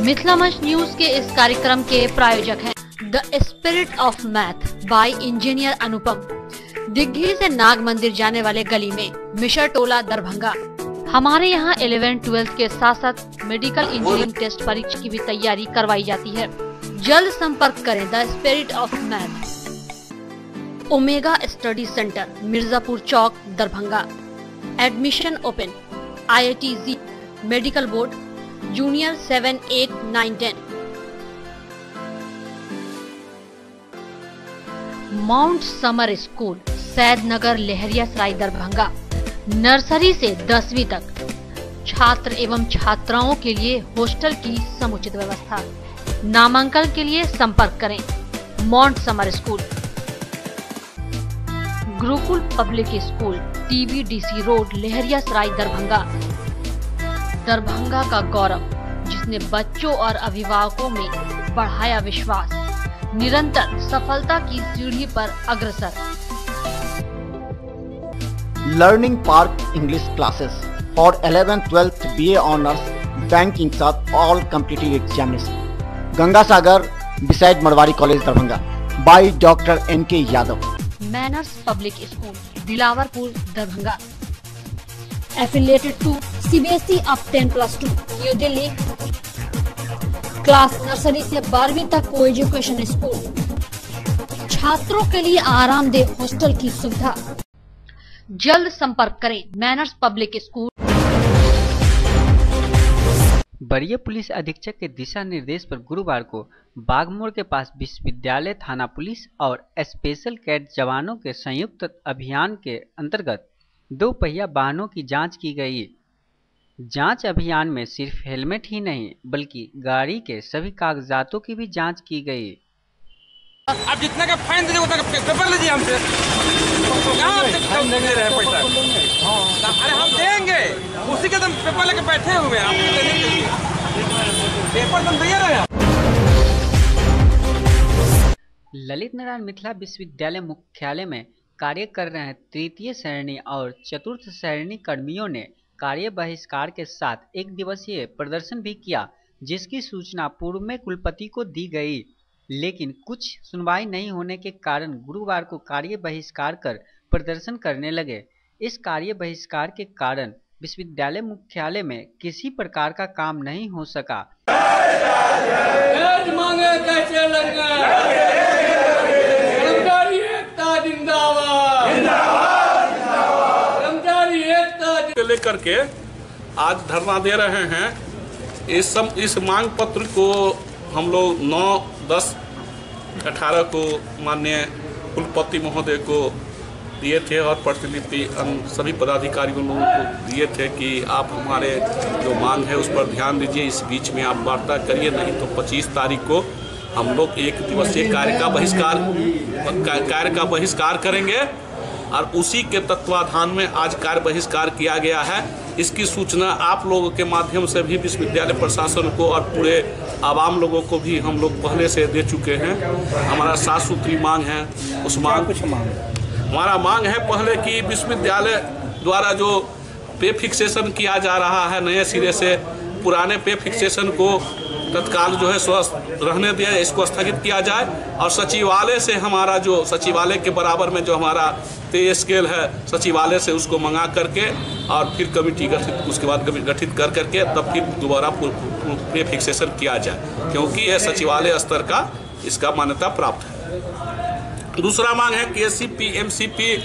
मिथिला मंच न्यूज के इस कार्यक्रम के प्रायोजक हैं the spirit of math by engineer Anupam, Digghi से नाग मंदिर जाने वाले गली में, मिशर टोला, दरभंगा। हमारे यहाँ 11-12 के साथ साथ मेडिकल इंजीनियरिंग टेस्ट परीक्षा की भी तैयारी करवाई जाती है। जल्द संपर्क करें the spirit of math. Omega Study Centre, Mirzapur Chowk, Darbhanga. Admission open. IIT JEE, medical board, junior 7, 8, 9, 10। Mount Summer School, Said Nagar, Laheriasarai, Darbhanga. Nursery से 10वीं तक छात्र एवं छात्राओं के लिए हॉस्टल की समुचित व्यवस्था। नामांकन के लिए संपर्क करें mount Summer school. Gurukul public school, TBDC road, Laheriasarai, Darbhanga. Darbhanga का गौरव, जिसने बच्चों और अभिभावकों में बढ़ाया विश्वास, निरंतर सफलता की सीढ़ी पर अग्रसर। Learning Park English classes for 11th 12th BA Honors Banking Sat all competitive examination. Ganga Sagar beside Marwari College, Darbhanga by Dr. N.K. Yadav. Manners Public School, Dilawarpur, Darbhanga. Affiliated to CBSE up 10+2, New Delhi. Class nursery से 12वीं तक को education school. छात्रों के लिए आरामदेह hostel की सुविधा। जल्द संपर्क करें मैनर्स पब्लिक स्कूल। वरीय पुलिस अधीक्षक के दिशा निर्देश पर गुरुवार को बागमोड़ के पास विश्वविद्यालय थाना पुलिस और स्पेशल कैड जवानों के संयुक्त अभियान के अंतर्गत 2 पहिया वाहनों की जांच की गई। जांच अभियान में सिर्फ हेलमेट ही नहीं बल्कि गाड़ी के सभी कागजातों की भी जांच की गई। आप जितना का फाइन दीजिए उतना का पेपर लीजिए हमसे। नहीं रहे पैसा। अरे हम देंगे, उसी के तुम पेपर लेके बैठे हुए हैं। पेपर तुम दे रहे हैं। ललित नारायण मिथिला विश्वविद्यालय मुख्यालय में कार्य कर रहे तृतीय श्रेणी और चतुर्थ श्रेणी कर्मियों ने कार्य बहिष्कार के साथ 1 दिवसीय प्रदर्शन भी किया, जिसकी सूचना पूर्व में कुलपति को दी गई, लेकिन कुछ सुनवाई नहीं होने के कारण गुरुवार को कार्य बहिष्कार कर प्रदर्शन करने लगे। इस कार्य बहिष्कार के कारण विश्वविद्यालय मुख्यालय में किसी प्रकार का काम नहीं हो सका। लेकर के आज धरना दे रहे हैं। इस मांग पत्र को हम लोग 9/10/18 को माननीय कुलपति महोदय को दिए थे और प्रतिलिपि सभी पदाधिकारियों लोगों को दिए थे कि आप हमारे जो मांग है उस पर ध्यान दीजिए, इस बीच में आप वार्ता करिए, नहीं तो 25 तारीख को हम लोग 1 दिवसीय कार्य का बहिष्कार करेंगे। और उसी के तत्वाधान में आज कार्य बहिष्कार किया गया है। इसकी सूचना आप लोगों के माध्यम से भी विश्वविद्यालय प्रशासन को और पूरे आवाम लोगों को भी हम लोग पहले से दे चुके हैं। हमारा 7 सूत्री मांग है। उस हमारा मांग है पहले कि विश्वविद्यालय द्वारा जो पे फिक्सेशन किया जा रहा है नए सिरे से, पुराने पे फिक्सेशन को तत्काल जो है स्वस्थ रहने दिया, इसको स्थगित किया जाए। और सचिवालय से हमारा जो सचिवालय के बराबर में जो हमारा पे स्केल है सचिवालय से उसको मंगा करके और फिर कमेटी उसके बाद गठित कर करके तब फिर दोबारा पे फिक्सेशन किया जाए, क्योंकि यह सचिवालय स्तर का इसका मान्यता प्राप्त है। दूसरा मांग है कि SCP, MCP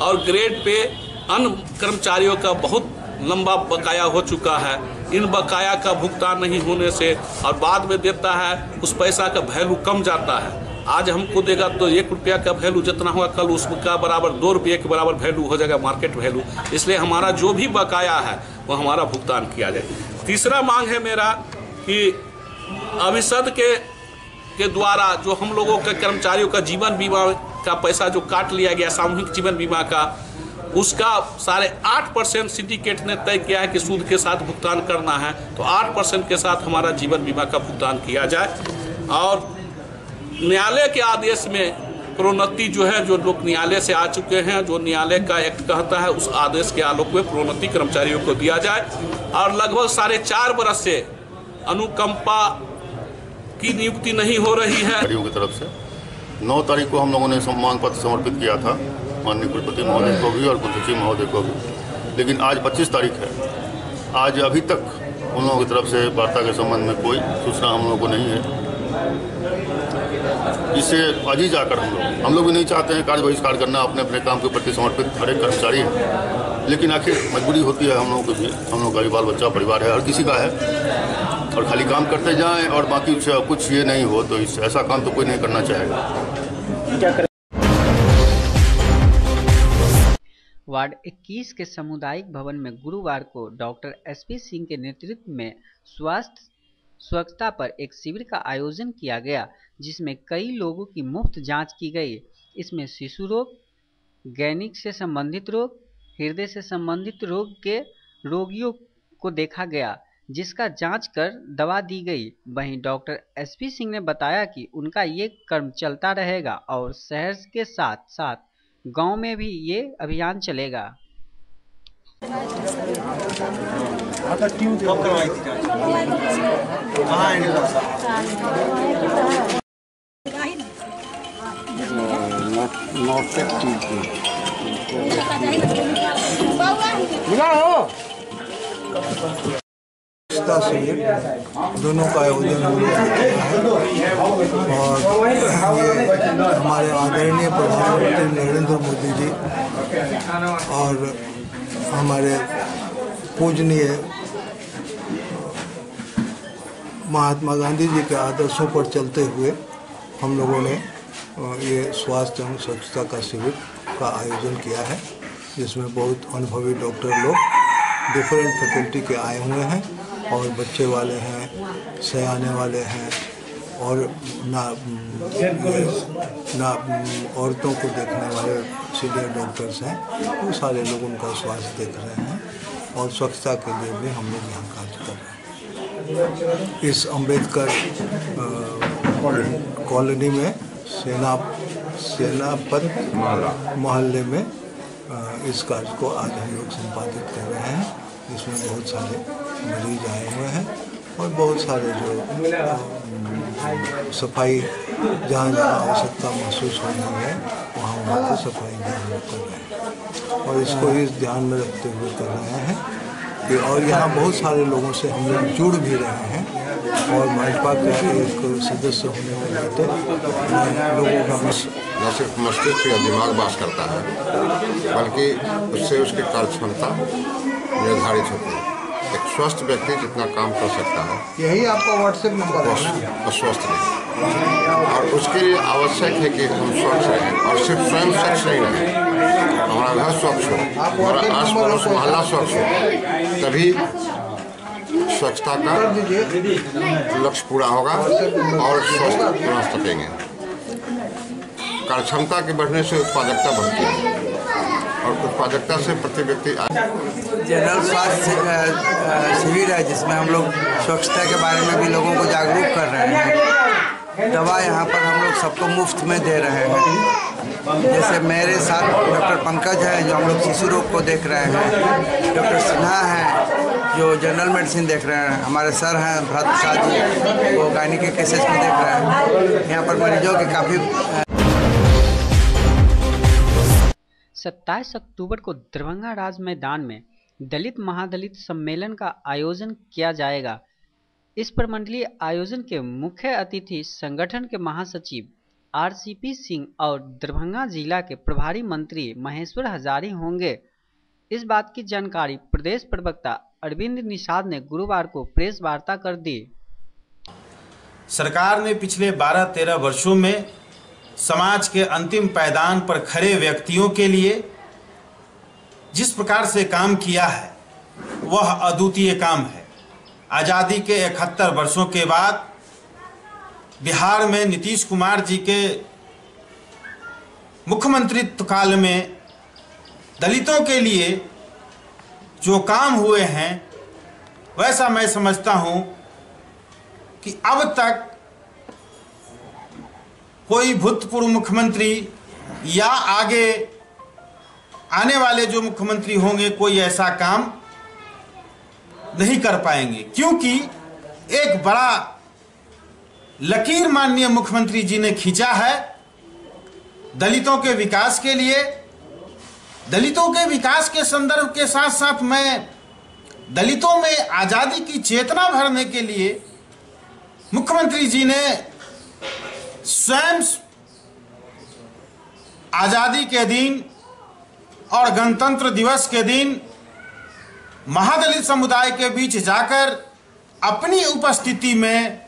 और ग्रेड पे अन्य कर्मचारियों का बहुत लंबा बकाया हो चुका है। इन बकाया का भुगतान नहीं होने से और बाद में देता है उस पैसा का वैल्यू कम जाता है। आज हमको देगा तो 1 रुपया का वैल्यू जितना होगा कल उसका बराबर 2 रुपये के बराबर वैल्यू हो जाएगा, मार्केट वैल्यू। इसलिए हमारा जो भी बकाया है वो हमारा भुगतान किया जाए। तीसरा मांग है मेरा कि अभिषद के द्वारा जो हम लोगों के कर्मचारियों का जीवन बीमा का पैसा जो काट लिया गया, सामूहिक जीवन बीमा का, उसका 8.5% सिंडिकेट ने तय किया है कि सूद के साथ भुगतान करना है, तो 8% के साथ हमारा जीवन बीमा का भुगतान किया जाए। और न्यायालय के आदेश में प्रोन्नति जो है, जो लोग न्यायालय से आ चुके हैं, जो न्यायालय का एक्ट कहता है, उस आदेश के आलोक में प्रोन्नति कर्मचारियों को दिया जाए। और लगभग 4.5 बरस से अनुकंपा की नियुक्ति नहीं हो रही है। अधिकारियों की तरफ से 9 तारीख को हम लोगों ने सम्मान पत्र समर्पित किया था माननीय कुलपति महोदय को भी और कुलसचिव महोदय को भी, लेकिन आज 25 तारीख है। आज अभी तक उन लोगों की तरफ से वार्ता के संबंध में कोई सूचना हम लोगों को नहीं है। इससे आज ही जाकर हम लोग भी नहीं चाहते हैं कार्य बहिष्कार करना, अपने अपने काम के प्रति समर्पित हर एक कर्मचारी है, लेकिन आखिर मजबूरी होती है हम लोगों की भी। हम लोग का भी बाल बच्चा परिवार है, हर किसी का है, और खाली काम करते जाएं और बाकी कुछ ये नहीं हो तो ऐसा काम तो कोई नहीं करना चाहेगा। वार्ड 21 के सामुदायिक भवन में गुरुवार को डॉक्टर एसपी सिंह के नेतृत्व में स्वच्छता पर एक शिविर का आयोजन किया गया, जिसमें कई लोगों की मुफ्त जांच की गई। इसमें शिशु रोग, गैनिक से संबंधित रोग, हृदय से संबंधित रोग के रोगियों को देखा गया, जिसका जांच कर दवा दी गई। वहीं डॉक्टर एसपी सिंह ने बताया कि उनका ये कर्म चलता रहेगा और शहर के साथ साथ गांव में भी ये अभियान चलेगा। शिविर दोनों का आयोजन हम लोग और हमारे आदरणीय प्रधानमंत्री नरेंद्र मोदी जी और हमारे पूजनीय महात्मा गांधी जी के आदर्शों पर चलते हुए हम लोगों ने ये स्वास्थ्य एवं स्वच्छता का शिविर का आयोजन किया है, जिसमें बहुत अनुभवी डॉक्टर लोग डिफरेंट फैकल्टी के आए हुए हैं और बच्चे वाले हैं, सयाने वाले हैं और ना औरतों को देखने वाले सीनियर डॉक्टर्स हैं। वो सारे लोग उनका स्वास्थ्य देख रहे हैं और स्वच्छता के लिए भी हम लोग यहाँ कार्य कर रहे हैं। इस अम्बेडकर कॉलोनी में सेनापत मोहल्ले में इस कार्य को आज हम लोग संपादित कर रहे हैं। इसमें बहुत सारे मरीज आए हुए हैं और बहुत सारे जो सफाई जहाँ आवश्यकता महसूस हो रही है वहाँ पर सफाई हम लोग कर रहे हैं और इसको इस ध्यान में रखते हुए कर रहे हैं कि और यहाँ बहुत सारे लोगों से हम लोग जुड़ भी रहे हैं और भाजपा के एक सदस्य होने के नाते लोगों का न सिर्फ मस्तिष्क या दिमाग बात करता है, बल्कि उससे उसकी कार्य क्षमता निर्धारित होती है। एक स्वस्थ व्यक्ति जितना काम कर सकता है, यही आपका व्हाट्सएप नंबर है, अस्वस्थ नहीं। और उसके लिए आवश्यक है कि हम स्वच्छ रहें और सिर्फ स्वयं स्वच्छ नहीं रहें, हमारा घर स्वच्छ हो, हमारा आस पड़ोस मोहल्ला स्वच्छ हो, तभी स्वच्छता का लक्ष्य पूरा होगा और स्वस्थ रह सकेंगे। कार्य क्षमता के बढ़ने से उत्पादकता बढ़ती है और उत्पादकता से प्रति व्यक्ति जनरल स्वास्थ्य शिविर है, जिसमें हम लोग स्वच्छता के बारे में भी लोगों को जागरूक कर रहे हैं। दवा यहाँ पर हम लोग सबको मुफ्त में दे रहे हैं। जैसे मेरे साथ डॉक्टर पंकज है जो हम लोग शिशु रोग को देख रहे हैं, डॉक्टर सिन्हा हैं जो जनरल मेडिसिन देख रहे हैं, हमारे सर हैं भरत प्रसाद जी वो गायनी के केसेस को देख रहे हैं। यहाँ पर मरीजों के काफ़ी 27 अक्टूबर को दरभंगा राज मैदान में दलित महादलित सम्मेलन का आयोजन किया जाएगा। इस प्रमंडलीय आयोजन के मुख्य अतिथि संगठन के महासचिव आरसीपी सिंह और दरभंगा जिला के प्रभारी मंत्री महेश्वर हजारी होंगे। इस बात की जानकारी प्रदेश प्रवक्ता अरविंद निषाद ने गुरुवार को प्रेस वार्ता कर दी। सरकार ने पिछले 12-13 वर्षों में समाज के अंतिम पायदान पर खड़े व्यक्तियों के लिए जिस प्रकार से काम किया है वह अद्वितीय काम है। आज़ादी के 71 वर्षों के बाद बिहार में नीतीश कुमार जी के मुख्यमंत्रित्व काल में दलितों के लिए जो काम हुए हैं, वैसा मैं समझता हूं कि अब तक कोई भूतपूर्व मुख्यमंत्री या आगे आने वाले जो मुख्यमंत्री होंगे कोई ऐसा काम नहीं कर पाएंगे, क्योंकि एक बड़ा लकीर माननीय मुख्यमंत्री जी ने खींचा है दलितों के विकास के लिए। दलितों के विकास के संदर्भ के साथ साथ मैं दलितों में आज़ादी की चेतना भरने के लिए मुख्यमंत्री जी ने स्वयं आज़ादी के दिन और गणतंत्र दिवस के दिन महादलित समुदाय के बीच जाकर अपनी उपस्थिति में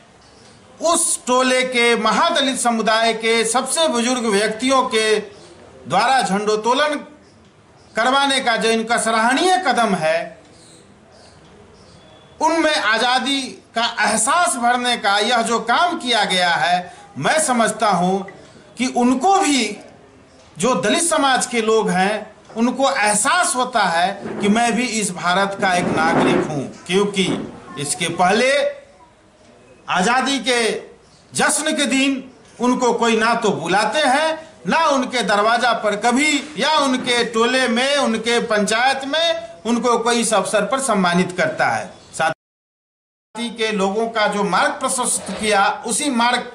उस टोले के महादलित समुदाय के सबसे बुजुर्ग व्यक्तियों के द्वारा झंडोत्तोलन करवाने का जो इनका सराहनीय कदम है, उनमें आज़ादी का एहसास भरने का यह जो काम किया गया है, मैं समझता हूं कि उनको भी, जो दलित समाज के लोग हैं, उनको एहसास होता है कि मैं भी इस भारत का एक नागरिक हूं, क्योंकि इसके पहले आज़ादी के जश्न के दिन उनको कोई ना तो बुलाते हैं, ना उनके दरवाजा पर कभी या उनके टोले में, उनके पंचायत में उनको कोई इस अवसर पर सम्मानित करता है। साथ के लोगों का जो मार्ग प्रशस्त किया, उसी मार्ग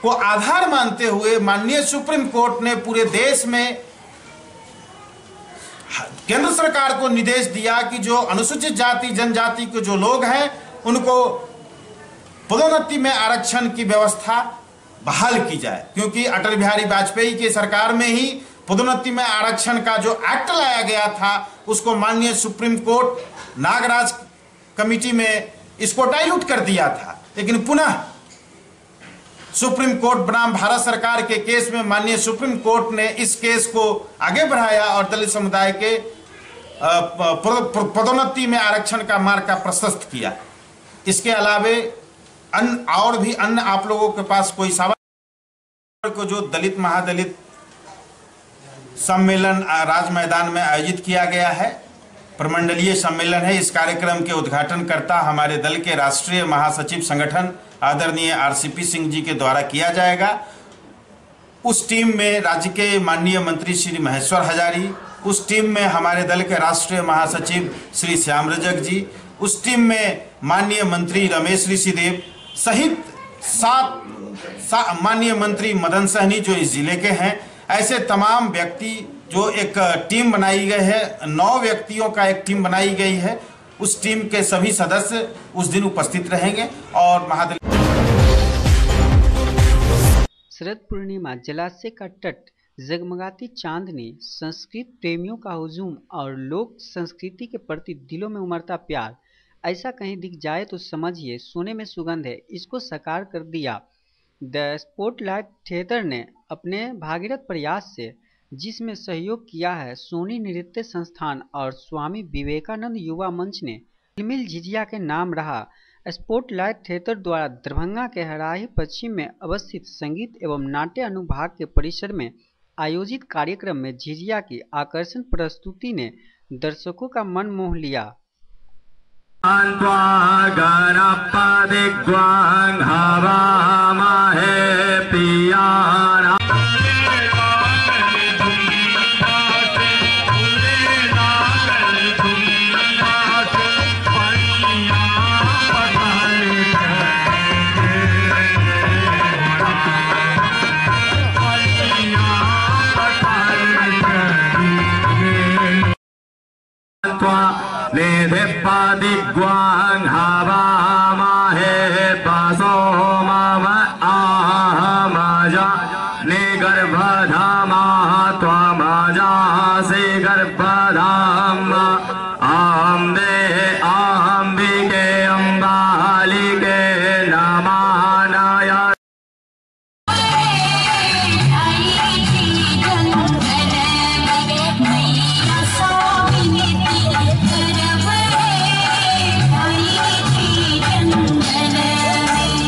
को आधार मानते हुए माननीय सुप्रीम कोर्ट ने पूरे देश में केंद्र सरकार को निर्देश दिया कि जो अनुसूचित जाति जनजाति के जो लोग हैं, उनको पदोन्नति में आरक्षण की व्यवस्था बहाल की जाए, क्योंकि अटल बिहारी वाजपेयी की सरकार में ही पदोन्नति में आरक्षण का जो एक्ट लाया गया था, उसको माननीय सुप्रीम कोर्ट नागराज कमेटी में इसको डाइल्यूट कर दिया था। लेकिन पुनः सुप्रीम कोर्ट बनाम भारत सरकार के केस में माननीय सुप्रीम कोर्ट ने इस केस को आगे बढ़ाया और दलित समुदाय के पदोन्नति में आरक्षण का मार्ग का प्रशस्त किया। इसके अलावे और भी अन्य आप लोगों के पास कोई सवाल को जो दलित महादलित सम्मेलन राज मैदान में आयोजित किया गया है, प्रमंडलीय सम्मेलन है। इस कार्यक्रम के उद्घाटनकर्ता हमारे दल के राष्ट्रीय महासचिव संगठन आदरणीय आरसीपी सिंह जी के द्वारा किया जाएगा। उस टीम में राज्य के माननीय मंत्री श्री महेश्वर हजारी, उस टीम में हमारे दल के राष्ट्रीय महासचिव श्री श्याम रजक जी, उस टीम में माननीय मंत्री रमेश ऋषिदेव सहित 7 माननीय मंत्री मदन सहनी जो इस जिले के हैं। ऐसे तमाम व्यक्ति जो एक टीम बनाई गई है, 9 व्यक्तियों का एक टीम बनाई गई है, उस टीम के सभी सदस्य उस दिन उपस्थित रहेंगे। और महादलित शरद पूर्णिमा, जलाशय का तट, जगमगाती चांदनी, संस्कृत प्रेमियों का हुजूम और लोक संस्कृति के प्रति दिलों में उमड़ता प्यार, ऐसा कहीं दिख जाए तो समझिए सोने में सुगंध है। इसको साकार कर दिया द स्पॉटलाइट थिएटर ने अपने भागीरथ प्रयास से, जिसमें सहयोग किया है सोनी नृत्य संस्थान और स्वामी विवेकानंद युवा मंच ने। मिल झिझिया के नाम रहा स्पॉटलाइट थिएटर द्वारा दरभंगा के हराही पश्चिम में अवस्थित संगीत एवं नाट्य अनुभाग के परिसर में आयोजित कार्यक्रम में झिझिया की आकर्षण प्रस्तुति ने दर्शकों का मन मोह लिया। Guang hava mahe paso mama ahamaja ne garbhadhama twamaja se garbhadhama amde ambike ambalike namanaya Thank you.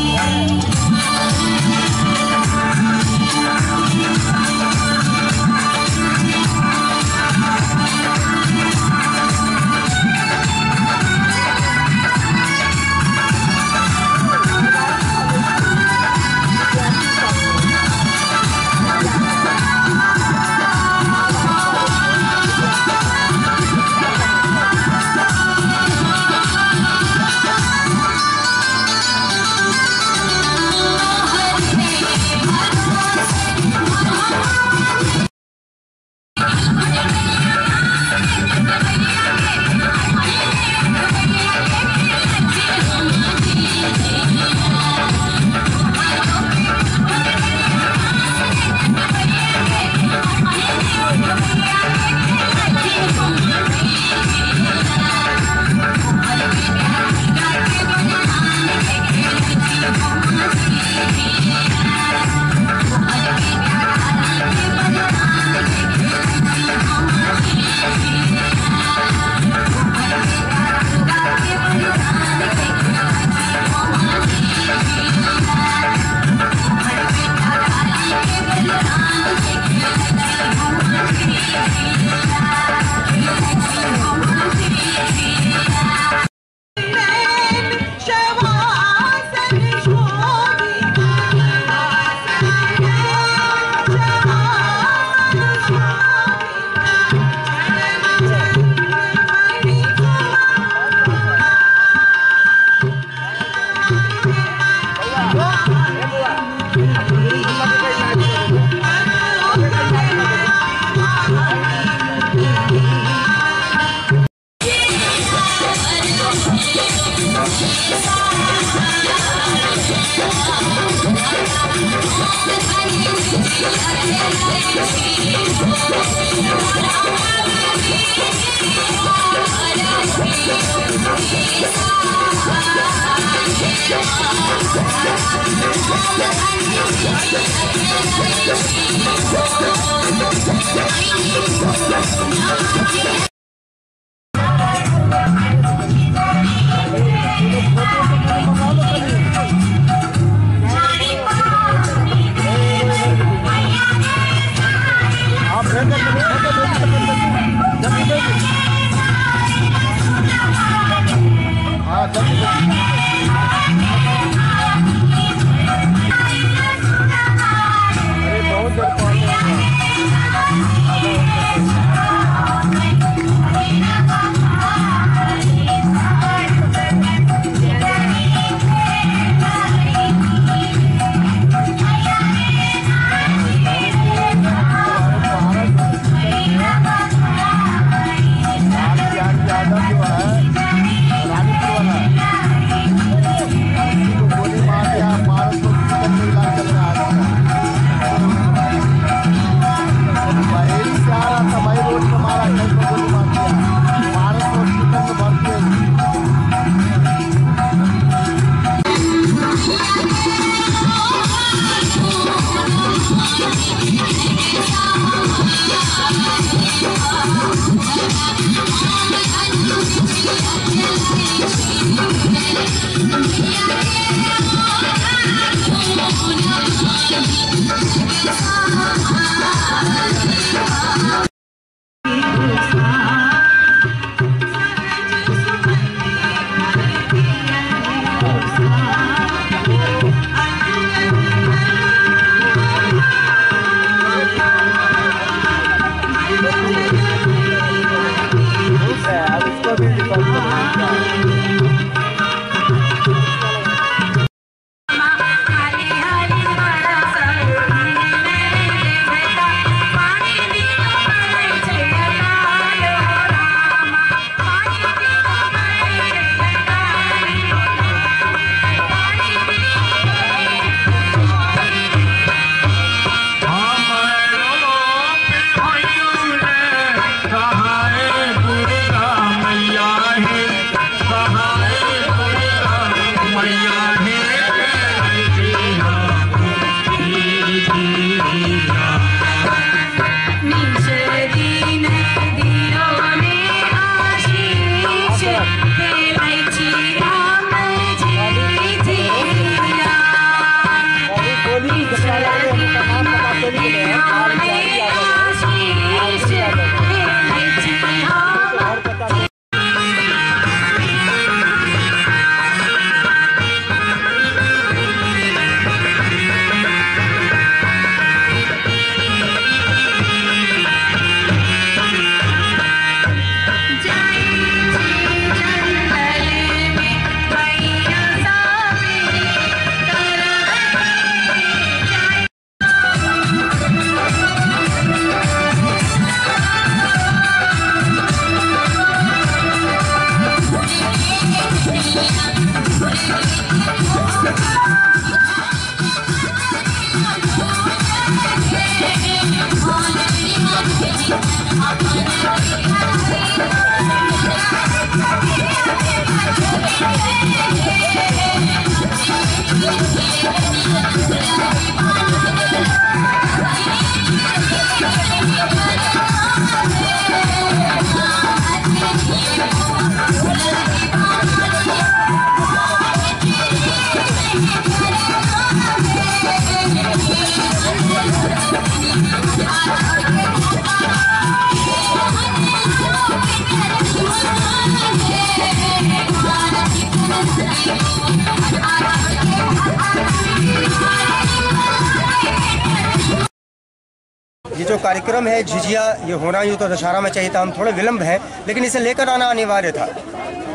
ये जो कार्यक्रम है झिझिया, ये होना यूँ तो दशहरा में चाहिए था, हम थोड़े विलम्ब हैं, लेकिन इसे लेकर आना अनिवार्य था।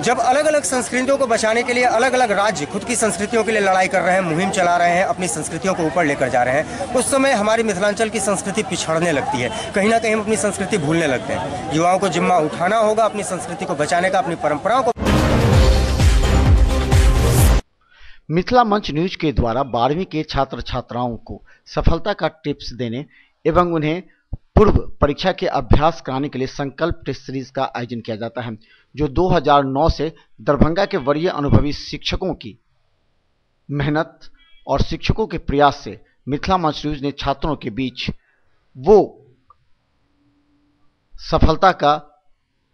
जब अलग अलग संस्कृतियों को बचाने के लिए अलग अलग राज्य खुद की संस्कृतियों के लिए लड़ाई कर रहे हैं, मुहिम चला रहे हैं, अपनी संस्कृतियों को ऊपर लेकर जा रहे हैं, उस समय हमारी मिथिलांचल की संस्कृति पिछड़ने लगती है। कहीं ना कहीं हम अपनी संस्कृति भूलने लगते हैं। युवाओं को जिम्मा उठाना होगा अपनी संस्कृति को बचाने का, अपनी परंपराओं को। मिथिला मंच न्यूज के द्वारा 12वीं के छात्र छात्राओं को सफलता का टिप्स देने एवं उन्हें पूर्व परीक्षा के अभ्यास कराने के लिए संकल्प टेस्ट सीरीज का आयोजन किया जाता है, जो 2009 से दरभंगा के वरीय अनुभवी शिक्षकों की मेहनत और शिक्षकों के प्रयास से मिथिला मंच न्यूज ने छात्रों के बीच वो सफलता का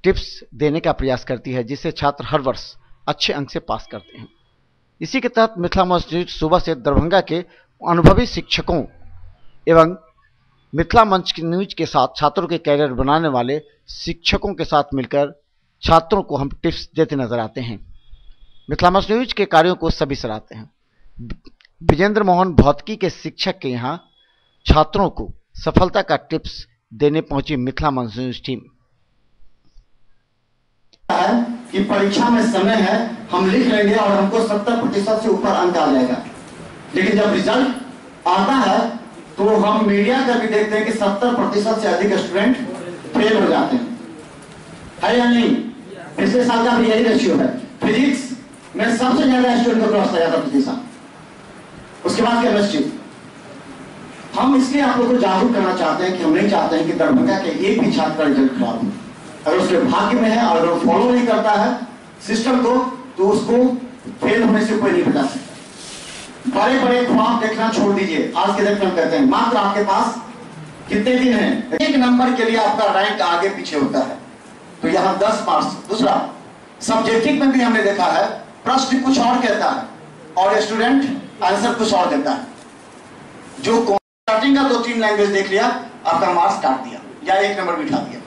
टिप्स देने का प्रयास करती है जिससे छात्र हर वर्ष अच्छे अंक से पास करते हैं। इसी के तहत मिथिला मंच न्यूज सुबह से दरभंगा के अनुभवी शिक्षकों एवं मिथिला मंच न्यूज के साथ छात्रों के कैरियर बनाने वाले शिक्षकों के साथ मिलकर छात्रों को हम टिप्स देते नजर आते हैं। मिथिला मंच न्यूज के कार्यों को सभी सराहते हैं। विजेंद्र मोहन भौतिकी के शिक्षक के यहाँ छात्रों को सफलता का टिप्स देने पहुंची मिथिला मंच न्यूज टीम। कि परीक्षा में समय है, हम लिख लेंगे और हमको 70% से ऊपर अंक आ जाएगा, लेकिन जब रिजल्ट आता है तो हम मीडिया का भी देखते हैं कि 70% से अधिक स्टूडेंट फेल हो जाते हैं, है या नहीं? पिछले साल का भी यही रेशियो है। फिजिक्स में सबसे ज्यादा स्टूडेंट को क्रॉस किया था पिछले साल, उसके बाद केमिस्ट्री। हम इसलिए आप लोगों को जागरूक करना चाहते हैं कि हम नहीं चाहते हैं कि दरभंगा के एक भी छात्र का रिजल्ट खराब हो। अगर उसके भाग्य में है और अगर वो फॉलो नहीं करता है सिस्टम को तो उसको फेल होने से कोई नहीं बचा सकता। बड़े बड़े ख्वाब देखना छोड़ दीजिए। आज के दिन में हम कहते हैं मात्र आपके पास कितने दिन हैं, एक नंबर के लिए आपका रैंक आगे पीछे होता है, तो यहाँ 10 मार्क्स। दूसरा, सब्जेक्टिव में भी हमने देखा है प्रश्न कुछ और कहता है और स्टूडेंट आंसर कुछ और देता है। जो स्टार्टिंग का 2-3 लैंग्वेज देख लिया, आपका मार्क्स काट दिया या 1 नंबर बिठा दिया।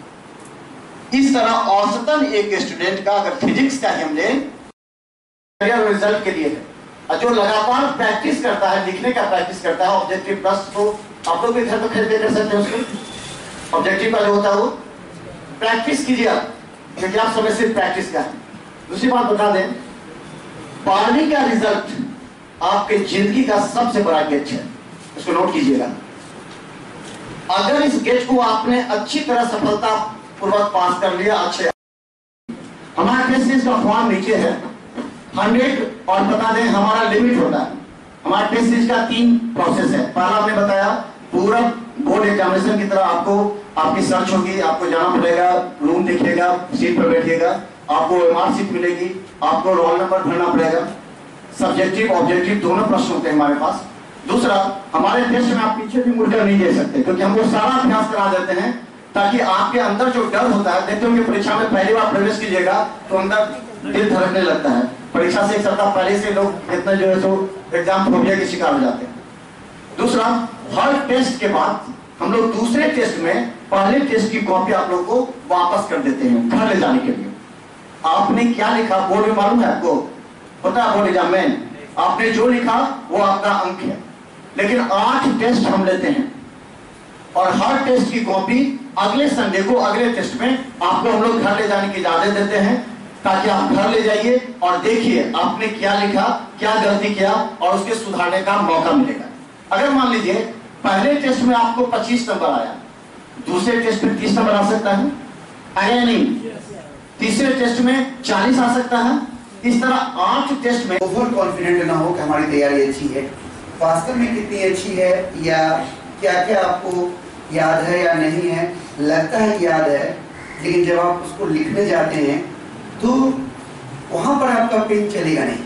इस तरह औसतन एक स्टूडेंट का अगर फिजिक्स का ही हम ले रिजल्ट के लिए है, और जो लगातार प्रैक्टिस करता है, लिखने का प्रैक्टिस करता है, ऑब्जेक्टिव प्रश्न तो आप लोग भी घर पर खरीद कर सकते हैं। उसको ऑब्जेक्टिव का जो होता है वो प्रैक्टिस कीजिए, क्योंकि आप समय से प्रैक्टिस का है। दूसरी बात बता दें, 12वीं का रिजल्ट आपके जिंदगी का सबसे बड़ा गेच है, उसको नोट कीजिएगा। अगर इस गेच को आपने अच्छी तरह सफलता पूर्वक पास कर लिया, अच्छे हमारा टेस्ट का फॉर्म नीचे है 100, और बता दें हमारा लिमिट होता है। हमारा टेस्ट का 3 प्रोसेस है। पहला आपने बताया पूरा बोर्ड एग्जामिनेशन की तरह आपको आपकी सर्च होगी, आपको जाना पड़ेगा, रूम देखिएगा, सीट पर बैठिएगा, आपको एमआर सीट मिलेगी, आपको रोल नंबर भरना पड़ेगा। सब्जेक्टिव ऑब्जेक्टिव दोनों प्रश्न होते हैं हमारे पास। दूसरा, हमारे टेस्ट में आप पीछे भी मुड़कर नहीं दे सकते, क्योंकि हम वो सारा अभ्यास करा देते हैं ताकि आपके अंदर जो डर होता है, देखते होंगे परीक्षा में पहली बार प्रवेश कीजिएगा तो अंदर दिल धड़कने लगता है। परीक्षा से एक सप्ताह पहले से लोग इतना जो है तो एग्जाम फोबिया के शिकार हो जाते हैं। दूसरा, हर टेस्ट के बाद हम लोग दूसरे टेस्ट में पहले टेस्ट की कॉपी आप लोग को वापस कर देते हैं घर ले जाने के लिए। आपने क्या लिखा बोर्ड में मालूम है आपको? पता है बोर्ड एग्जाम में आपने जो लिखा वो आपका अंक है, लेकिन 8 टेस्ट हम लेते हैं और हर टेस्ट की कॉपी अगले संडे को अगले टेस्ट में आपको हम लोग घर ले जाने की इजाजत देते हैं, ताकि आप घर ले जाइए और देखिए आपने क्या लिखा, क्या गलती किया, और उसके सुधारने का मौका मिलेगा। अगर मान लीजिए पहले टेस्ट में आपको 25 नंबर आया, दूसरे टेस्ट में 30 नंबर आ सकता है, आया नहीं? तीसरे टेस्ट में 40 आ सकता है। इस तरह 8 टेस्ट में ओवर कॉन्फिडेंट ना हो कि हमारी तैयारी अच्छी है, वास्तव में कितनी अच्छी है, या क्या क्या आपको याद है या नहीं है। लगता है कि याद है, लेकिन जब आप उसको लिखने जाते हैं तो वहाँ पर आपका पेन चलेगा नहीं।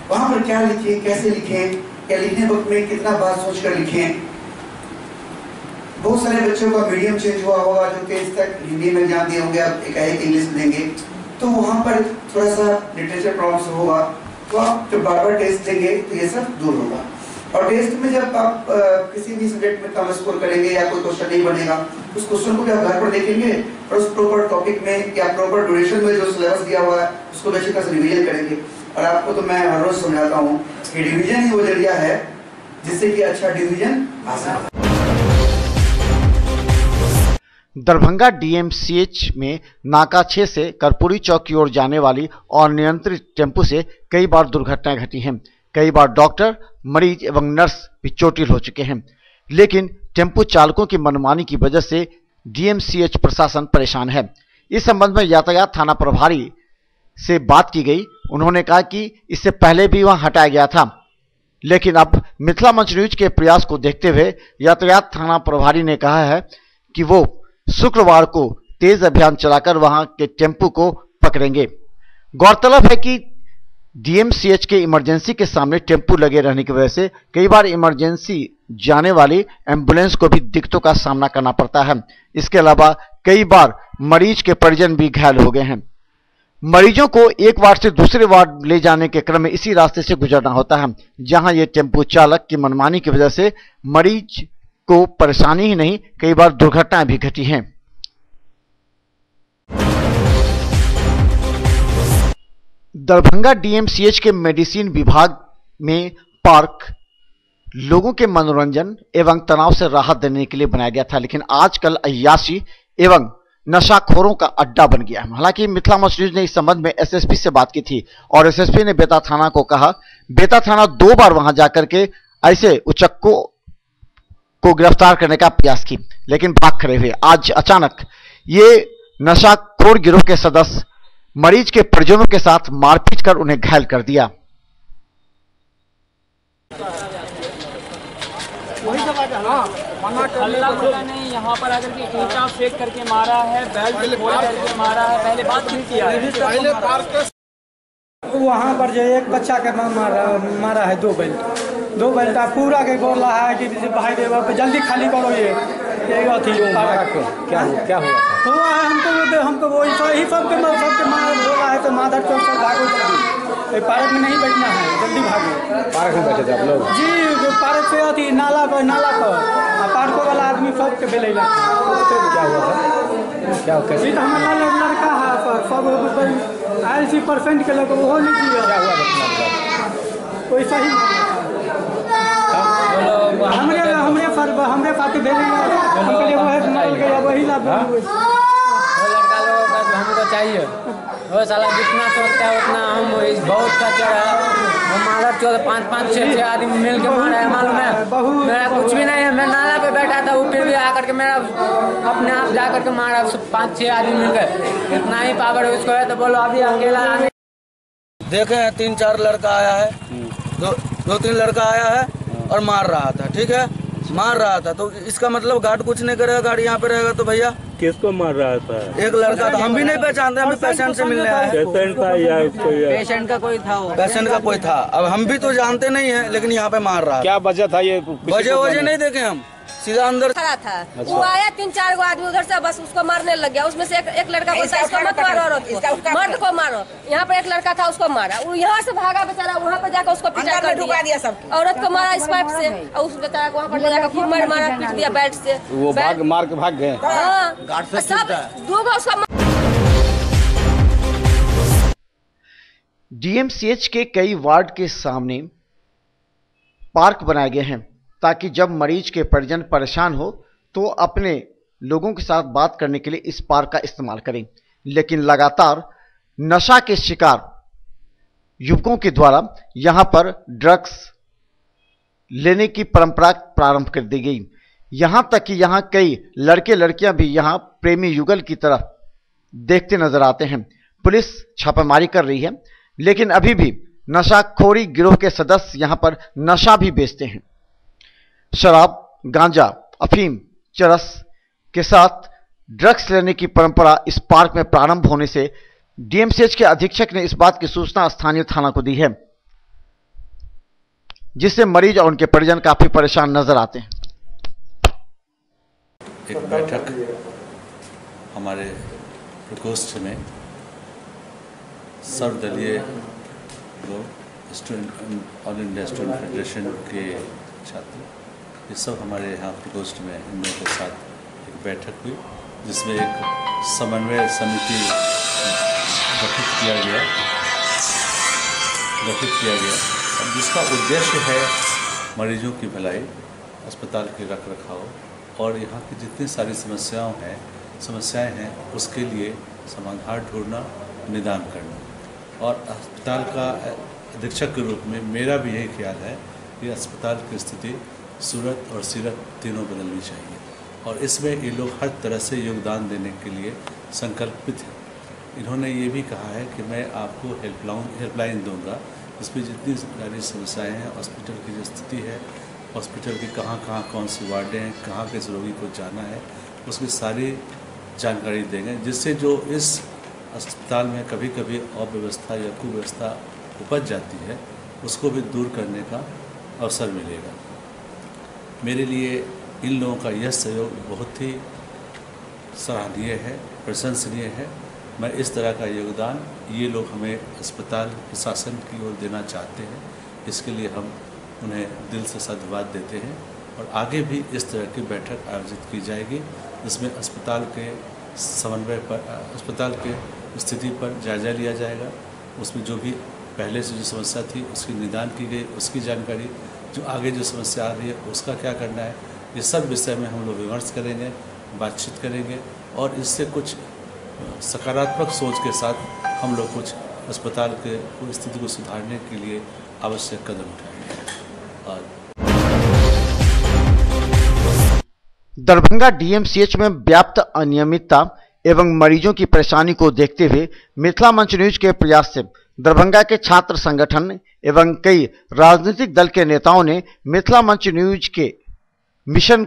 वहाँ पर क्या लिखें, कैसे लिखें, या लिखने वक्त में कितना बात सोच कर लिखें। बहुत सारे बच्चों का मीडियम चेंज हुआ होगा, जो कि इस तक हिंदी में एग्जाम दिए होंगे, अब एक इंग्लिश में देंगे, तो वहाँ पर थोड़ा सा लिटरेचर प्रॉब्लम्स होगा। तो आप जब बार बार टेस्ट देंगे तो ये सब दूर होगा। और टेस्ट में जब आप किसी भी सब्जेक्ट में कम स्कोर करेंगे या कोई क्वेश्चन नहीं बनेगा, उस क्वेश्चन को भी आप घर पर देखेंगे और उस प्रॉपर टॉपिक में या प्रॉपर ड्यूरेशन में जो सिलेबस दिया हुआ है उसको बेसिक से रिवीजन करेंगे। और आपको तो मैं हर रोज समझाता हूँ कि डिवीजन ही वो जरिया है जिससे कि अच्छा डिवीजन आ सकता है। दरभंगा डीएमसीएच में नाका 6 से कर्पूरी चौक की ओर जाने वाली अनियंत्रित टेम्पो से कई बार दुर्घटनाएं घटी हैं। कई बार डॉक्टर, मरीज एवं नर्स भी चोटिल हो चुके हैं, लेकिन टेम्पो चालकों की मनमानी की वजह से डीएमसीएच प्रशासन परेशान है। इस संबंध में यातायात थाना प्रभारी से बात की गई उन्होंने कहा कि इससे पहले भी वहां हटाया गया था, लेकिन अब मिथिला मंच न्यूज के प्रयास को देखते हुए यातायात थाना प्रभारी ने कहा है कि वो शुक्रवार को तेज अभियान चलाकर वहां के टेम्पू को पकड़ेंगे। गौरतलब है कि डीएमसीएच के इमरजेंसी के सामने टेम्पू लगे रहने की वजह से कई बार इमरजेंसी जाने वाली एम्बुलेंस को भी दिक्कतों का सामना करना पड़ता है। इसके अलावा कई बार मरीज के परिजन भी घायल हो गए हैं। मरीजों को एक वार्ड से दूसरे वार्ड ले जाने के क्रम में इसी रास्ते से गुजरना होता है, जहां ये टेम्पू चालक की मनमानी की वजह से मरीज को परेशानी ही नहीं, कई बार दुर्घटनाएं भी घटी हैं। दरभंगा डीएमसीएच के मेडिसिन विभाग में पार्क लोगों के मनोरंजन एवं तनाव से राहत देने के लिए बनाया गया था, लेकिन आजकल अय्याशी एवं नशाखोरों का अड्डा बन गया है। हालांकि मिथिला मंच न्यूज ने इस संबंध में एसएसपी से बात की थी और एसएसपी ने बेता थाना को कहा, बेता थाना 2 बार वहां जाकर के ऐसे उचक्कों को गिरफ्तार करने का प्रयास की, लेकिन भाग खड़े हुए। आज अचानक ये नशाखोर गिरोह के सदस्य मरीज के परिजनों के साथ मारपीट कर उन्हें घायल कर दिया। हल्ला नहीं, यहाँ पर आकर के ईंटा फेंक करके मारा है, बेल्ट खोल करके मारा है, पहले बात नहीं किया है। वहाँ पर जो एक बच्चा के मारा है 2 बेल्ट पूरा के बोल रहा है कि भाई जल्दी खाली करो ये क्या हुआ है हमको वो ही सबके मार बोला है तो माधर चौक से भागो जल्दी, पार्क में नहीं बैठना है, जल्दी भागो। पार्क में बैठे थे आप लोग? जी, पार्क से अथी नाला पर पार्को वाला आदमी सबके बेलेला। क्या हुआ था? क्या जी तो हमारा लड़का है सब IC% के लोग वो नहीं किया। क्या हुआ? कोई सही हमरे पार्टी भेजेंगे, हमके लिए वो है मार गया वही लाभ हुए। वो लड़का लोगों का जो हमको चाहिए वो साला जितना सोचता है उतना हम बहुत खच्चर है। हमारा 5-5, 6 आदमी मिल के मारा है, मालूम है? मेरा कुछ भी नहीं है, मैं नाला पे बैठा था, वो फिर भी आकर के मेरा अपने आप जा करके मारा 5-6 आदमी मिल के। इतना ही पावर उसको है तो बोलो अभी अकेला आने। देखे 3-4 लड़का आया है, 2-3 लड़का आया है और मार रहा था, ठीक है, मार रहा था तो इसका मतलब गार्ड कुछ नहीं करेगा, गाड़ी यहाँ पे रहेगा तो भैया किसको मार रहा था? एक लड़का था, हम भी नहीं पहचानते, हम पेशेंट से मिलने आए। पेशेंट था या पेशेंट का कोई था? पेशेंट का कोई था, अब हम भी तो जानते नहीं है, लेकिन यहाँ पे मार रहा। क्या वजह था? ये वजह नहीं देखे हम, सीधा अंदर खड़ा था। वो आया 3-4 आदमी उधर से बस उसको मारने लग गया। उसमें से एक लड़का बोलता इसको मत मारो, औरत को मर्द को मारो। यहाँ पे एक लड़का था उसको मारा, वो यहाँ से भागा बेचारा, वहाँ पे जाकर उसको पिटा कर दिया सब। औरत को मारा इस पाइप से और उस बेचारा को वहाँ पर ले जाकर खूब मारा पीट दिया बैट से। वो मार के भाग गए। सब 2 उसका। डीएमसीएच के कई वार्ड के सामने पार्क बनाए गए हैं ताकि जब मरीज के परिजन परेशान हो तो अपने लोगों के साथ बात करने के लिए इस पार्क का इस्तेमाल करें। लेकिन लगातार नशा के शिकार युवकों के द्वारा यहां पर ड्रग्स लेने की परंपरा प्रारंभ कर दी गई। यहां तक कि यहां कई लड़के लड़कियां भी यहां प्रेमी युगल की तरह देखते नजर आते हैं। पुलिस छापेमारी कर रही है, लेकिन अभी भी नशाखोरी गिरोह के सदस्य यहां पर नशा भी बेचते हैं। शराब, गांजा, अफीम, चरस के साथ ड्रग्स लेने की परंपरा इस पार्क में प्रारंभ होने से डीएमसीएच के अधीक्षक ने इस बात की सूचना स्थानीय थाना को दी है, जिससे मरीज और उनके परिजन काफी परेशान नजर आते हैं। एक बैठक हमारे प्रकोष्ठ में सर्वदलीय लोग, student, all India student federation के छात्र, ये सब हमारे यहाँ प्रकोष्ठ में इन लोगों के साथ एक बैठक हुई, जिसमें एक समन्वय समिति गठित किया गया और जिसका उद्देश्य है मरीजों की भलाई, अस्पताल के रख रखाव और यहाँ की जितनी सारी समस्याएं हैं उसके लिए समाधान ढूंढना, निदान करना। और अस्पताल का अधीक्षक के रूप में मेरा भी यही ख्याल है कि अस्पताल की स्थिति सूरत और सीरत तीनों बदलनी चाहिए और इसमें ये लोग हर तरह से योगदान देने के लिए संकल्पित हैं। इन्होंने ये भी कहा है कि मैं आपको हेल्पलाइन दूंगा, इसमें जितनी सारी समस्याएं हैं, हॉस्पिटल की जो स्थिति है, हॉस्पिटल की कहाँ कौन सी वार्डें हैं, कहाँ किस रोगी को जाना है, उसकी सारी जानकारी देंगे, जिससे जो इस अस्पताल में कभी कभी अव्यवस्था या कुव्यवस्था उपज जाती है उसको भी दूर करने का अवसर मिलेगा। मेरे लिए इन लोगों का यह सहयोग बहुत ही सराहनीय है, प्रशंसनीय है। मैं इस तरह का योगदान ये लोग हमें अस्पताल प्रशासन की ओर देना चाहते हैं, इसके लिए हम उन्हें दिल से साधुवाद देते हैं और आगे भी इस तरह की बैठक आयोजित की जाएगी, जिसमें अस्पताल के समन्वय पर, अस्पताल के स्थिति पर जायजा लिया जाएगा, उसमें जो भी पहले से जो समस्या थी उसकी निदान की गई, उसकी जानकारी, जो आगे जो समस्या आ रही है उसका क्या करना है, ये सब विषय में हम लोग विमर्श करेंगे, बातचीत करेंगे और इससे कुछ सकारात्मक सोच के साथ हम लोग कुछ अस्पताल के स्थिति को सुधारने के लिए आवश्यक कदम उठाएंगे। दरभंगा डीएमसीएच में व्याप्त अनियमितता एवं मरीजों की परेशानी को देखते हुए मिथिला मंच न्यूज के प्रयास से दरभंगा के छात्र संगठन एवं कई राजनीतिक दल के नेताओं ने मिथिला मंच न्यूज के मिशन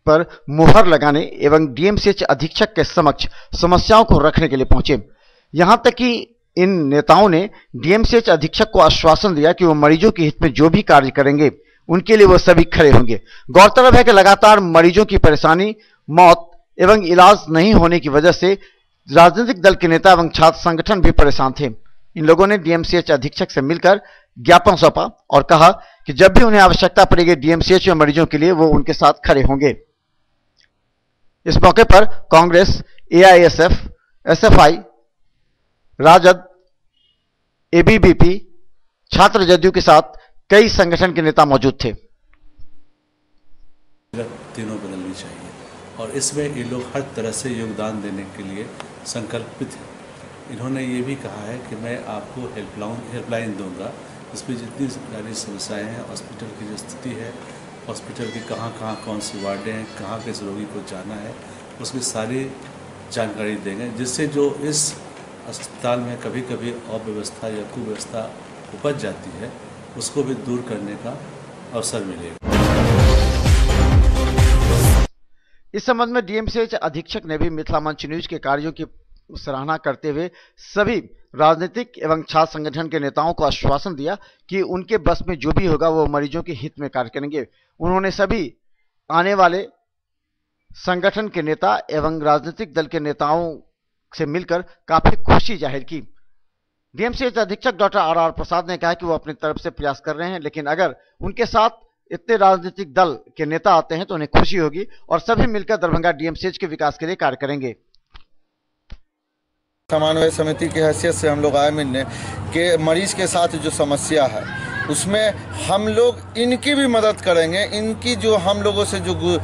पर मुहर लगाने एवं डीएमसीएच अधीक्षक के समक्ष समस्याओं को रखने के लिए पहुंचे। यहां तक कि इन नेताओं ने डीएमसीएच अधीक्षक को आश्वासन दिया कि वो मरीजों के हित में जो भी कार्य करेंगे उनके लिए वो सभी खड़े होंगे। गौरतलब है कि लगातार मरीजों की परेशानी, मौत एवं इलाज नहीं होने की वजह से राजनीतिक दल के नेता एवं छात्र संगठन भी परेशान थे। इन लोगों ने डीएमसीएच अधीक्षक से मिलकर ज्ञापन सौंपा और कहा कि जब भी उन्हें आवश्यकता पड़ेगी डीएमसीएच में मरीजों के लिए वो उनके साथ खड़े होंगे। इस मौके पर Congress, AISF, SFI, RJD, ABVP, छात्र जदयू के साथ कई संगठन के नेता मौजूद थे। तीनों बदलनी चाहिए और इसमें ये लोग हर तरह से योगदान देने के लिए संकल्पित हैं। इन्होंने ये भी कहा है कि मैं आपको हेल्पलाइन दूंगा, इसमें जितनी सारी समस्याएं हैं, हॉस्पिटल की जो स्थिति है, हॉस्पिटल की कहाँ कौन सी वार्डें हैं, कहाँ किस रोगी को जाना है, उसकी सारी जानकारी देंगे, जिससे जो इस अस्पताल में कभी कभी अव्यवस्था या कुव्यवस्था उपज जाती है उसको भी दूर करने का अवसर मिलेगा। इस संबंध में डीएमसीएच अधीक्षक ने भी मिथिला मंच न्यूज के कार्यों की सराहना करते हुए सभी राजनीतिक एवं छात्र संगठन के नेताओं को आश्वासन दिया कि उनके बस में जो भी होगा वो मरीजों के हित में कार्य करेंगे। उन्होंने सभी आने वाले संगठन के नेता एवं राजनीतिक दल के नेताओं से मिलकर काफी खुशी जाहिर की। डीएमसीएच अधीक्षक डॉक्टर आर प्रसाद ने कहा कि वो अपनी तरफ से प्रयास कर रहे हैं, लेकिन अगर उनके साथ इतने राजनीतिक दल के नेता आते हैं तो उन्हें खुशी होगी और सभी मिलकर दरभंगा डीएमसीएच के विकास के लिए कार्य करेंगे। समन्वय समिति की हैसियत से हम लोग आए मिलने के मरीज के साथ जो समस्या है उसमें हम लोग इनकी भी मदद करेंगे, इनकी जो हम लोगों से जो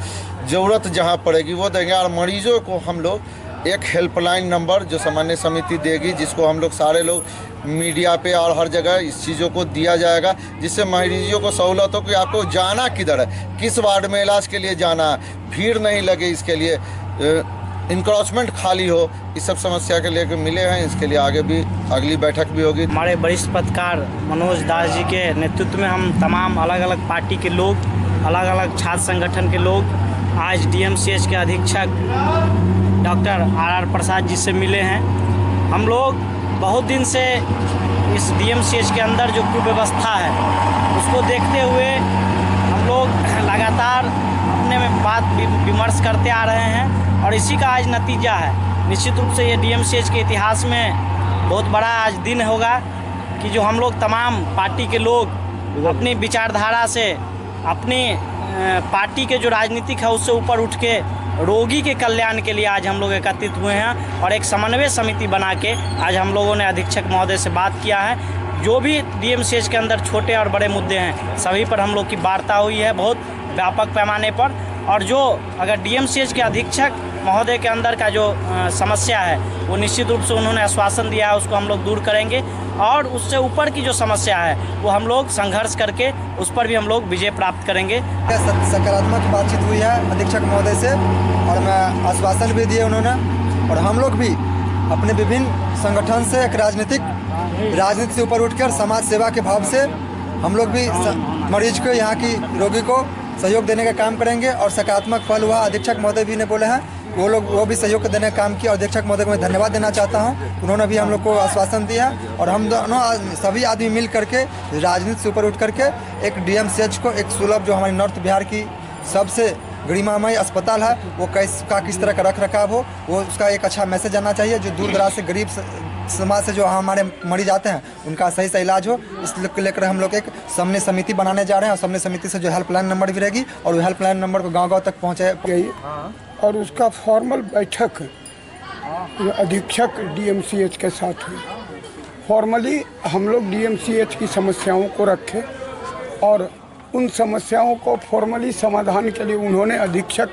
ज़रूरत जहां पड़ेगी वो देंगे और मरीजों को हम लोग एक हेल्पलाइन नंबर जो समन्वय समिति देगी, जिसको हम लोग सारे लोग मीडिया पे और हर जगह इस चीज़ों को दिया जाएगा, जिससे मरीजों को सहूलत हो कि आपको जाना किधर है, किस वार्ड में इलाज के लिए जाना है, भीड़ नहीं लगे, इसके लिए इंक्रोचमेंट खाली हो, इस सब समस्या के लेकर मिले हैं। इसके लिए आगे भी अगली बैठक भी होगी। हमारे वरिष्ठ पत्रकार मनोज दास जी के नेतृत्व में हम तमाम अलग अलग पार्टी के लोग, अलग अलग छात्र संगठन के लोग आज डीएमसीएच के अधीक्षक डॉक्टर आर प्रसाद जी से मिले हैं। हम लोग बहुत दिन से इस डीएमसीएच के अंदर जो कुव्यवस्था है उसको देखते हुए हम लोग लगातार अपने में बात विमर्श करते आ रहे हैं और इसी का आज नतीजा है। निश्चित रूप से ये डीएमसीएच के इतिहास में बहुत बड़ा आज दिन होगा कि जो हम लोग तमाम पार्टी के लोग अपनी विचारधारा से, अपनी पार्टी के जो राजनीतिक है उससे ऊपर उठ के रोगी के कल्याण के लिए आज हम लोग एकत्रित हुए हैं और एक समन्वय समिति बना के आज हम लोगों ने अधीक्षक महोदय से बात किया है। जो भी डीएमसीएच के अंदर छोटे और बड़े मुद्दे हैं सभी पर हम लोग की वार्ता हुई है बहुत व्यापक पैमाने पर, और जो अगर डीएमसीएच के अधीक्षक महोदय के अंदर का जो समस्या है वो निश्चित रूप से उन्होंने आश्वासन दिया है उसको हम लोग दूर करेंगे और उससे ऊपर की जो समस्या है वो हम लोग संघर्ष करके उस पर भी हम लोग विजय प्राप्त करेंगे। सकारात्मक बातचीत हुई है अधीक्षक महोदय से और मैं आश्वासन भी दिए उन्होंने, और हम लोग भी अपने विभिन्न संगठन से एक राजनीति से ऊपर उठकर समाज सेवा के भाव से हम लोग भी मरीज को, यहाँ की रोगी को सहयोग देने का काम करेंगे और सकारात्मक फल हुआ। अधीक्षक महोदय भी ने बोले हैं वो भी सहयोग देने का काम किया और अधीक्षक महोदय को मैं धन्यवाद देना चाहता हूँ। उन्होंने भी हम लोग को आश्वासन दिया और हम दोनों सभी आदमी मिल करके राजनीति से ऊपर उठ करके एक DMCH को एक सुलभ, जो हमारी नॉर्थ बिहार की सबसे गरिमामय अस्पताल है, वो किस तरह का रख रखाव हो, वो उसका एक अच्छा मैसेज आना चाहिए। जो दूर दराज से गरीब समाज से जो हमारे मरीज आते हैं उनका सही से इलाज हो, इसको लेकर हम लोग एक समन्वय समिति बनाने जा रहे हैं और समन्वय समिति से जो हेल्पलाइन नंबर भी रहेगी और वो हेल्पलाइन नंबर को गांव-गांव तक पहुँचाई गई और उसका फॉर्मल बैठक अधीक्षक DMCH के साथ हुई। फॉर्मली हम लोग DMCH की समस्याओं को रखे और उन समस्याओं को फॉर्मली समाधान के लिए उन्होंने, अधीक्षक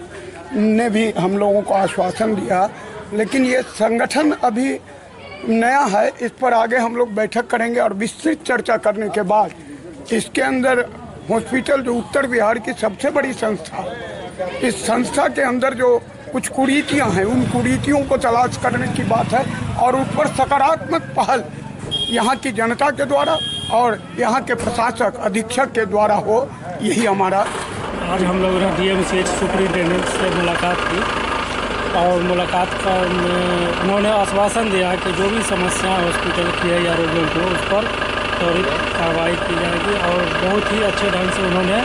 ने भी हम लोगों को आश्वासन दिया। लेकिन ये संगठन अभी नया है, इस पर आगे हम लोग बैठक करेंगे और विस्तृत चर्चा करने के बाद इसके अंदर हॉस्पिटल जो उत्तर बिहार की सबसे बड़ी संस्था, इस संस्था के अंदर जो कुछ कुरीतियां हैं उन कुरीतियों को तलाश करने की बात है और उस पर सकारात्मक पहल यहाँ की जनता के द्वारा और यहाँ के प्रशासक अधीक्षक के द्वारा हो, यही हमारा। आज हम लोगों ने DMCH सुपरिटेंडेंट से मुलाकात की और मुलाकात का उन्होंने आश्वासन दिया कि जो भी समस्या हॉस्पिटल की है या रोगियों को उस पर त्वरित कार्रवाई की जाएगी और बहुत ही अच्छे ढंग से उन्होंने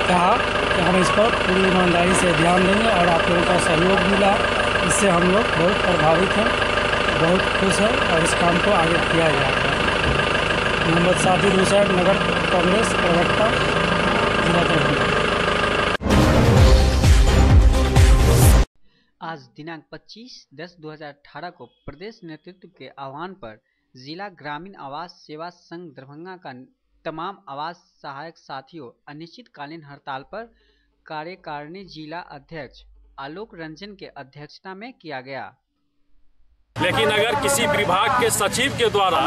कहा कि हम इस पर पूरी ईमानदारी से ध्यान देंगे और आप लोगों का सहयोग मिला, इससे हम लोग बहुत प्रभावित हैं, बहुत खुश हैं और इस काम को आगे किया जाएगा। मोहम्मद सादिर हुसैन, नगर कांग्रेस प्रवक्ता, जिला दरभंगा। आज दिनांक 25/10/2018 को प्रदेश नेतृत्व के आह्वान पर जिला ग्रामीण आवास सेवा संघ दरभंगा का तमाम आवास सहायक साथियों अनिश्चितकालीन हड़ताल पर कार्यकारिणी जिला अध्यक्ष आलोक रंजन के अध्यक्षता में किया गया। लेकिन अगर किसी विभाग के सचिव के द्वारा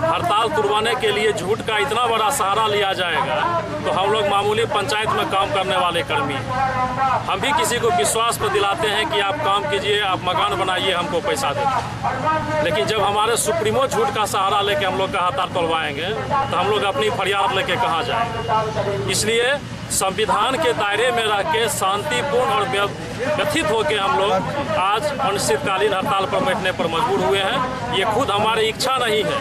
हड़ताल तुड़वाने के लिए झूठ का इतना बड़ा सहारा लिया जाएगा तो हम लोग मामूली पंचायत में काम करने वाले कर्मी, हम भी किसी को विश्वास पर दिलाते हैं कि आप काम कीजिए, आप मकान बनाइए, हमको पैसा दें। लेकिन जब हमारे सुप्रीमो झूठ का सहारा लेके हम लोग का हड़ताल तुड़वाएंगे तो हम लोग अपनी फरियाद लेके कहाँ जाएंगे। इसलिए संविधान के दायरे में रह के शांतिपूर्ण और व्यथित होकर हम लोग आज अनिश्चितकालीन हड़ताल पर बैठने पर मजबूर हुए हैं। ये खुद हमारी इच्छा नहीं है,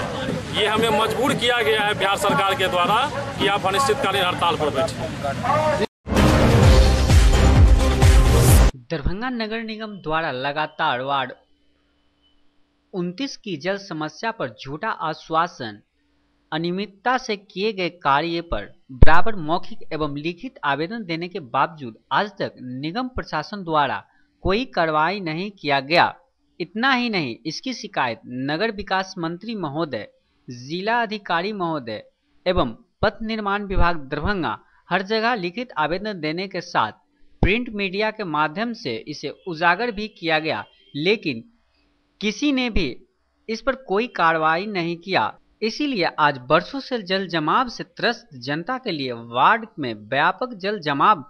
ये हमें मजबूर किया गया है बिहार सरकार के द्वारा कि आप अनिश्चितकालीन हड़ताल पर बैठें। दरभंगा नगर निगम द्वारा लगातार वार्ड 29 की जल समस्या पर झूठा आश्वासन, अनियमितता से किए गए कार्य पर बराबर मौखिक एवं लिखित आवेदन देने के बावजूद आज तक निगम प्रशासन द्वारा कोई कार्रवाई नहीं किया गया। इतना ही नहीं, इसकी शिकायत नगर विकास मंत्री महोदय, जिला अधिकारी महोदय एवं पथ निर्माण विभाग दरभंगा हर जगह लिखित आवेदन देने के साथ प्रिंट मीडिया के माध्यम से इसे उजागर भी किया गया, लेकिन किसी ने भी इस पर कोई कार्रवाई नहीं किया। इसीलिए आज बरसों से जल जमाव से त्रस्त जनता के लिए वार्ड में व्यापक जल जमाव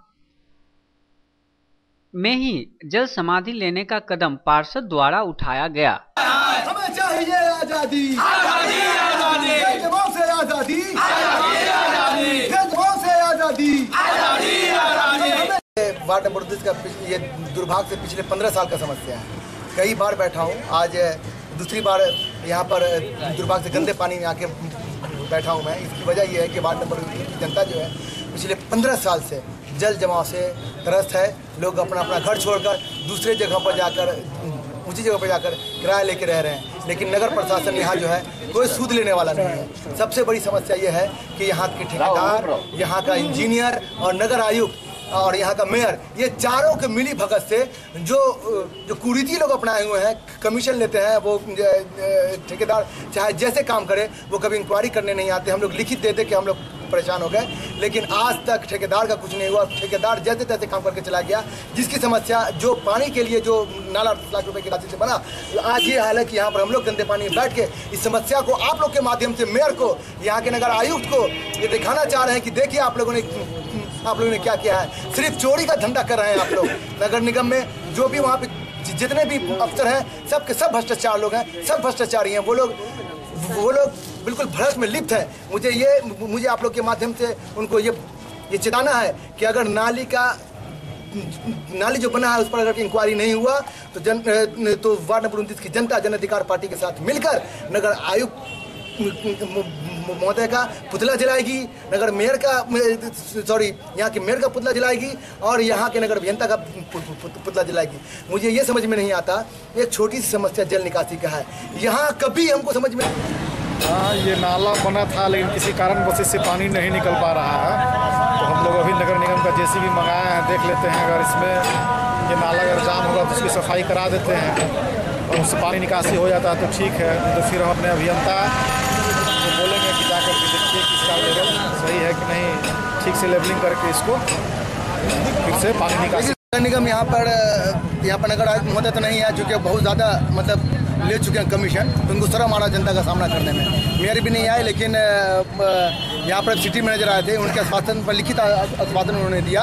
में ही जल समाधि लेने का कदम पार्षद द्वारा उठाया गया। हमें चाहिए आजादी, आजादी, आजादी, जलजमाव से आजादी, आजादी, आजादी, जलजमाव से आजादी, आजादी, आजादी। वार्ड नंबर 29 का ये दुर्भाग्य से पिछले 15 साल का समस्या है। कई बार बैठा हूँ, आज दूसरी बार यहाँ पर दुर्भाग्य से गंदे पानी में आके बैठा हूँ मैं। इसकी वजह यह है कि वार्ड नंबर की जनता जो है पिछले 15 साल से जल जमाव से त्रस्त है। लोग अपना अपना घर छोड़कर दूसरे जगह पर जाकर, ऊंची जगह पर जाकर किराया लेके रह रहे हैं, लेकिन नगर प्रशासन यहाँ जो है कोई सूद लेने वाला नहीं है। सबसे बड़ी समस्या ये है कि यहाँ के ठेकेदार, यहाँ का इंजीनियर और नगर आयुक्त और यहाँ का मेयर, ये चारों के मिली भगत से जो कुरीति लोग अपनाए हुए हैं, कमीशन लेते हैं। वो ठेकेदार चाहे जैसे काम करे, वो कभी इंक्वायरी करने नहीं आते। हम लोग लिखित देते कि हम लोग परेशान हो गए, लेकिन आज तक ठेकेदार का कुछ नहीं हुआ। ठेकेदार जैसे तैसे काम करके चला गया। जिसकी समस्या जो पानी के लिए जो नाला 10 लाख रुपए की राशि से बना, आज ये हाल है कि यहाँ पर हम लोग गंदे पानी में बैठ के इस समस्या को आप लोग के माध्यम से मेयर को, यहाँ के नगर आयुक्त को ये दिखाना चाह रहे हैं कि देखिए आप लोगों ने क्या किया है। सिर्फ चोरी का धंधा कर रहे हैं आप लोग। नगर निगम में जो भी वहाँ पे जितने भी अफसर हैं सब के सब भ्रष्टाचार लोग हैं, सब भ्रष्टाचारी हैं। वो लोग बिल्कुल भ्रष्ट में लिप्त है। मुझे आप लोग के माध्यम से उनको ये चेताना है कि अगर नाली जो बना है उस पर अगर इंक्वायरी नहीं हुआ तो वार्ड नंबर 29 की जनता जन अधिकार पार्टी के साथ मिलकर नगर आयुक्त महोदय का पुतला जलाएगी, नगर मेयर का यहाँ के मेयर का पुतला जलाएगी और यहाँ के नगर अभियंता का पुतला जलाएगी। मुझे ये समझ में नहीं आता, एक छोटी सी समस्या जल निकासी का है, यहाँ कभी हमको समझ में हाँ, ये नाला बना था लेकिन किसी कारणवश इससे पानी नहीं निकल पा रहा है। तो हम लोग अभी नगर निगम का जेसीबी मंगाए हैं, देख लेते हैं अगर इसमें ये नाला अगर जाम होगा तो उसकी सफाई करा देते हैं और उससे पानी निकासी हो जाता है तो ठीक है। तो फिर हम अपने अभियंता को बोलेंगे कि जाकर के देखिए कि इसका लेवल सही है कि नहीं, ठीक से लेवलिंग करके इसको फिर से पानी निकासी। नगर निगम यहाँ पर नगर आयुक्त महोदय तो नहीं है, चूँकि बहुत ज़्यादा मतलब ले चुके हैं कमीशन, तो उनको शर्म आ रहा जनता का सामना करने में। मेयर भी नहीं आए, लेकिन यहाँ पर सिटी मैनेजर आए थे, उनके आश्वासन पर लिखित आश्वासन उन्होंने दिया